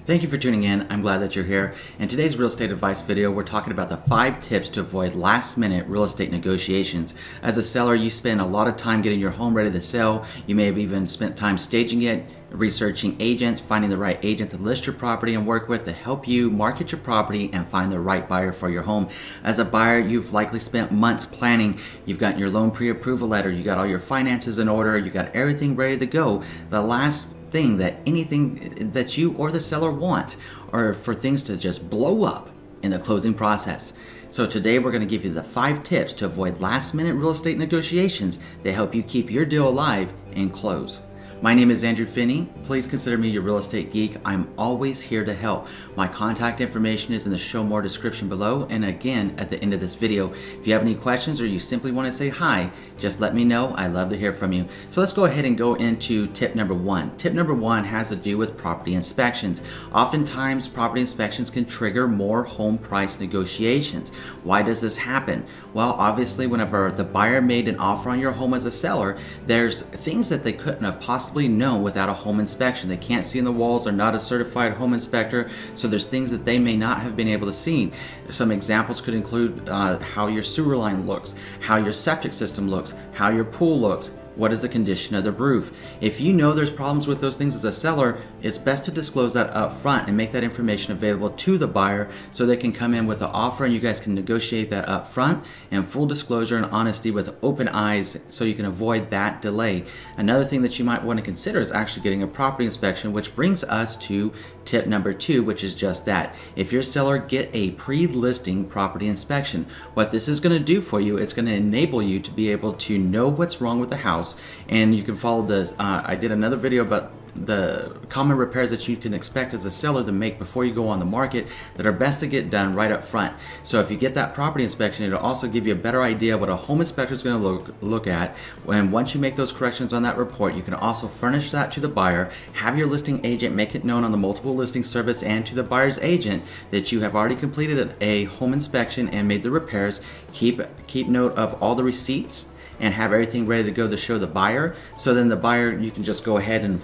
Thank you for tuning in. I'm glad that you're here. In today's real estate advice video, we're talking about the 5 tips to avoid last-minute real estate negotiations. As a seller, you spend a lot of time getting your home ready to sell. You may have even spent time staging it, researching agents, finding the right agent to list your property and work with to help you market your property and find the right buyer for your home. As a buyer, you've likely spent months planning. You've gotten your loan pre-approval letter, you got all your finances in order, you got everything ready to go. The last thing that anything that you or the seller want are for things to just blow up in the closing process. So today we're going to give you the 5 tips to avoid last minute real estate negotiations that help you keep your deal alive and close. My name is Andrew Finney. Please consider me your real estate geek. I'm always here to help. My contact information is in the show more description below and again at the end of this video. If you have any questions or you simply want to say hi, just let me know. I love to hear from you. So let's go ahead and go into tip number 1. Tip number 1 has to do with property inspections. Oftentimes property inspections can trigger more home price negotiations. Why does this happen? Well, obviously whenever the buyer made an offer on your home as a seller, there's things that they couldn't have possibly known without a home inspection. They can't see in the walls, they're not a certified home inspector, so there's things that they may not have been able to see. Some examples could include how your sewer line looks, how your septic system looks, how your pool looks, what is the condition of the roof. If you know there's problems with those things as a seller, it's best to disclose that up front and make that information available to the buyer so they can come in with the offer and you guys can negotiate that up front in full disclosure and honesty with open eyes so you can avoid that delay. Another thing that you might want to consider is actually getting a property inspection, which brings us to tip number 2, which is just that. If your seller, get a pre-listing property inspection. What this is going to do for you, it's going to enable you to be able to know what's wrong with the house, and you can follow the I did another video about the common repairs that you can expect as a seller to make before you go on the market that are best to get done right up front. So if you get that property inspection, it'll also give you a better idea of what a home inspector is going to look at. And once you make those corrections on that report, you can also furnish that to the buyer, have your listing agent make it known on the multiple listing service and to the buyer's agent that you have already completed a home inspection and made the repairs. Keep note of all the receipts and have everything ready to go to show the buyer. So then the buyer, you can just go ahead and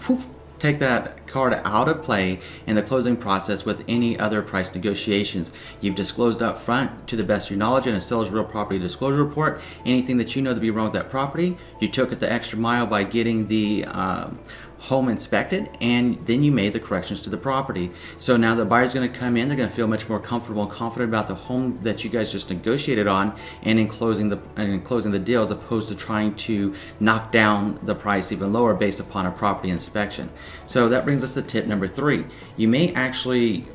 take that card out of play in the closing process with any other price negotiations. You've disclosed up front to the best of your knowledge in a seller's real property disclosure report anything that you know to be wrong with that property. You took it the extra mile by getting the home inspected, and then you made the corrections to the property. So now the buyer's going to come in, they're going to feel much more comfortable and confident about the home that you guys just negotiated on and in closing the deal, as opposed to trying to knock down the price even lower based upon a property inspection. So that brings us to tip number 3. You may actually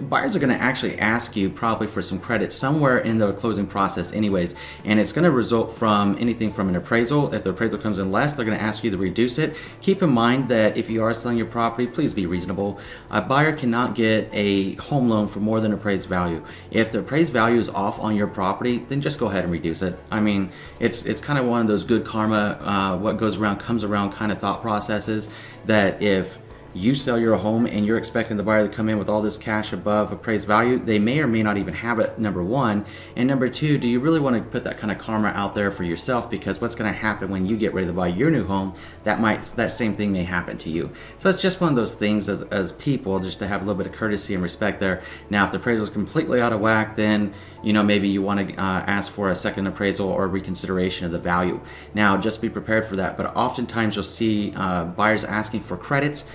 buyers are going to actually ask you probably for some credit somewhere in the closing process anyways, and it's going to result from anything from an appraisal. If the appraisal comes in less, they're going to ask you to reduce it. Keep in mind that if you are selling your property, please be reasonable. A buyer cannot get a home loan for more than appraised value. If the appraised value is off on your property, then just go ahead and reduce it. I mean, it's kind of one of those good karma, what goes around comes around kind of thought processes, that if you sell your home and you're expecting the buyer to come in with all this cash above appraised value, they may or may not even have it, number 1. And number 2, do you really want to put that kind of karma out there for yourself? Because what's going to happen when you get ready to buy your new home, that same thing may happen to you. So it's just one of those things as people, just to have a little bit of courtesy and respect there. Now, if the appraisal is completely out of whack, then maybe you want to ask for a second appraisal or reconsideration of the value. Now, just be prepared for that. But oftentimes you'll see buyers asking for credits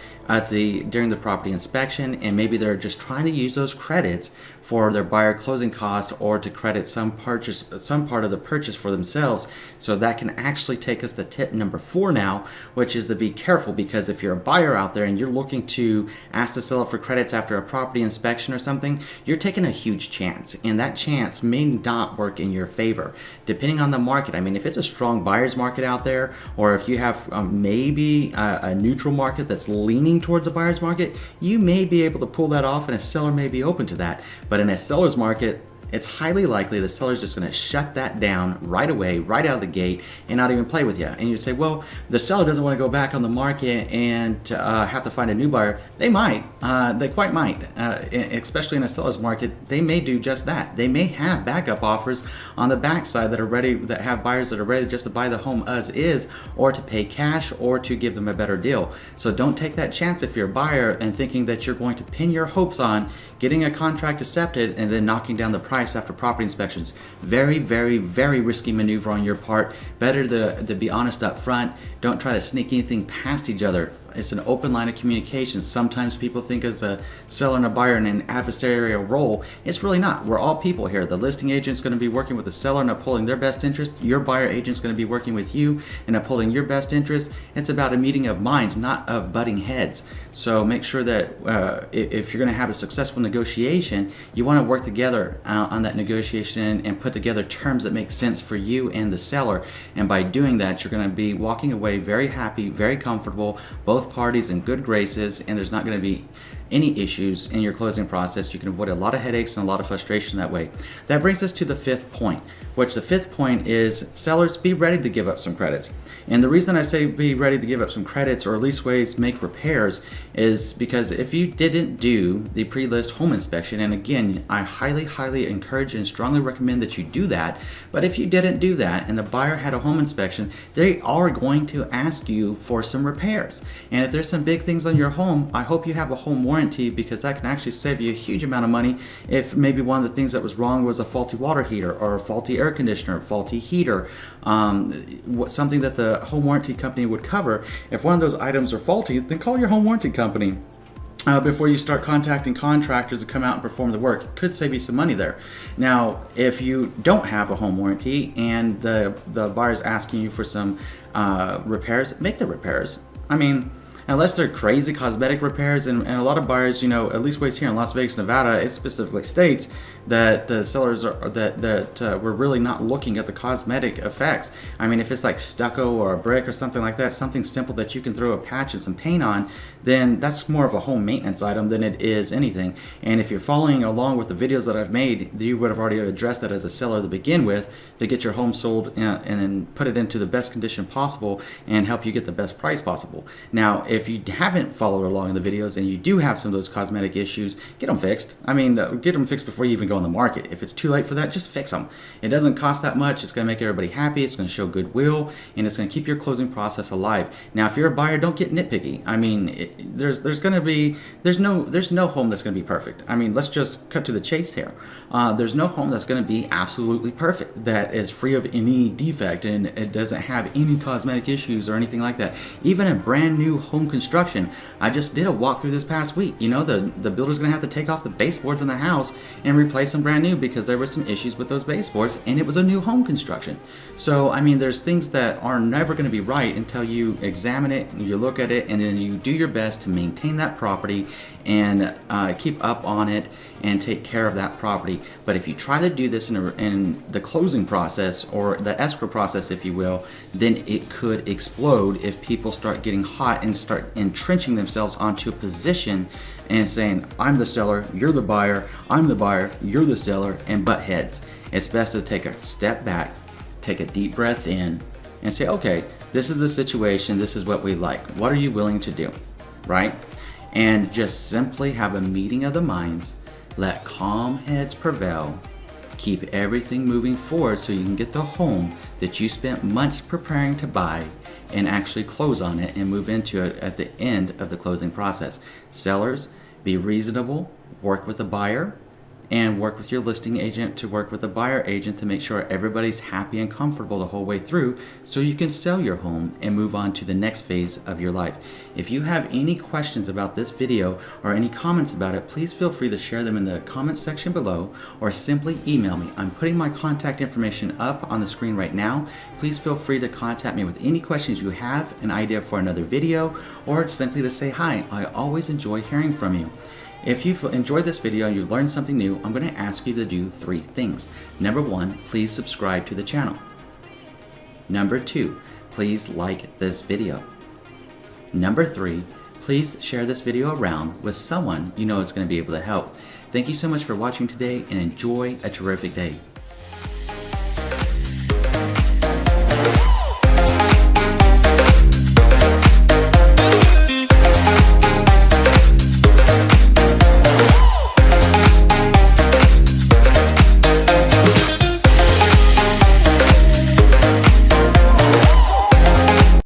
during the property inspection, and maybe they're just trying to use those credits for their buyer closing cost or to credit some part of the purchase for themselves. So that can actually take us to tip number 4 now, which is to be careful, because if you're a buyer out there and you're looking to ask the seller for credits after a property inspection or something, you're taking a huge chance, and that chance may not work in your favor depending on the market. I mean, if it's a strong buyer's market out there, or if you have maybe a neutral market that's leaning towards a buyer's market, you may be able to pull that off and a seller may be open to that. But in a seller's market, it's highly likely the seller's just going to shut that down right away, right out of the gate, and not even play with you. And you say, well, the seller doesn't want to go back on the market and have to find a new buyer. They might. They quite might. Especially in a seller's market, they may do just that. They may have backup offers on the backside that are ready, that have buyers that are ready just to buy the home as is, or to pay cash, or to give them a better deal. So don't take that chance if you're a buyer and thinking that you're going to pin your hopes on getting a contract accepted and then knocking down the price after property inspections. Very, very, very risky maneuver on your part. Better to be honest up front. Don't try to sneak anything past each other. It's an open line of communication. Sometimes people think as a seller and a buyer in an adversarial role. It's really not. We're all people here. The listing agent's going to be working with the seller and upholding their best interest. Your buyer agent's going to be working with you and upholding your best interest. It's about a meeting of minds, not of butting heads. So make sure that if you're going to have a successful negotiation, you want to work together on that negotiation and put together terms that make sense for you and the seller. And by doing that, you're going to be walking away very happy, very comfortable, both parties in good graces, and there's not going to be any issues in your closing process. You can avoid a lot of headaches and a lot of frustration that way. That brings us to the fifth point, which the fifth point is sellers, be ready to give up some credits. And the reason I say be ready to give up some credits, or leaseways make repairs, is because if you didn't do the pre-list home inspection, and again, I highly, highly encourage and strongly recommend that you do that, but if you didn't do that and the buyer had a home inspection, they are going to ask you for some repairs. And if there's some big things on your home, I hope you have a home warranty, because that can actually save you a huge amount of money if maybe one of the things that was wrong was a faulty water heater, or a faulty air conditioner, faulty heater, something that the home warranty company would cover. If one of those items are faulty, then call your home warranty company before you start contacting contractors to come out and perform the work. It could save you some money there. Now, if you don't have a home warranty and the buyer's asking you for some repairs, make the repairs. I mean, unless they're crazy cosmetic repairs, and a lot of buyers, at least ways here in Las Vegas, Nevada, it specifically states that the sellers are we're really not looking at the cosmetic effects. I mean, if it's like stucco or a brick or something like that, something simple that you can throw a patch and some paint on, then that's more of a home maintenance item than it is anything. And if you're following along with the videos that I've made, you would have already addressed that as a seller to begin with, to get your home sold and then put it into the best condition possible and help you get the best price possible. Now, if you haven't followed along in the videos and you do have some of those cosmetic issues, get them fixed. I mean, get them fixed before you even go on the market. If it's too late for that, just fix them. It doesn't cost that much. It's going to make everybody happy. It's going to show goodwill, and it's going to keep your closing process alive. Now, if you're a buyer, don't get nitpicky. I mean, there's no home that's going to be perfect. I mean, let's just cut to the chase here. There's no home that's going to be absolutely perfect, that is free of any defect, and it doesn't have any cosmetic issues or anything like that. Even a brand new home construction, I just did a walkthrough this past week. The builder's going to have to take off the baseboards in the house and replace them brand new because there were some issues with those baseboards, and it was a new home construction. So, I mean, there's things that are never going to be right until you examine it and you look at it, and then you do your best to maintain that property and keep up on it and take care of that property. But if you try to do this in the closing process, or the escrow process, if you will, then it could explode if people start getting hot and start entrenching themselves onto a position and saying, I'm the seller, you're the buyer, I'm the buyer, you're the seller, and butt heads. It's best to take a step back, take a deep breath in, and say, okay, this is the situation, this is what we like. What are you willing to do, right? And just simply have a meeting of the minds, let calm heads prevail, keep everything moving forward so you can get the home that you spent months preparing to buy and actually close on it and move into it at the end of the closing process. Sellers, be reasonable, work with the buyer, and work with your listing agent to work with the buyer agent to make sure everybody's happy and comfortable the whole way through, so you can sell your home and move on to the next phase of your life. If you have any questions about this video or any comments about it, please feel free to share them in the comments section below, or simply email me. I'm putting my contact information up on the screen right now. Please feel free to contact me with any questions you have, an idea for another video, or simply to say hi. I always enjoy hearing from you. If you've enjoyed this video and you've learned something new, I'm going to ask you to do 3 things. Number 1, please subscribe to the channel. Number 2, please like this video. Number 3, please share this video around with someone you know is going to be able to help. Thank you so much for watching today and enjoy a terrific day.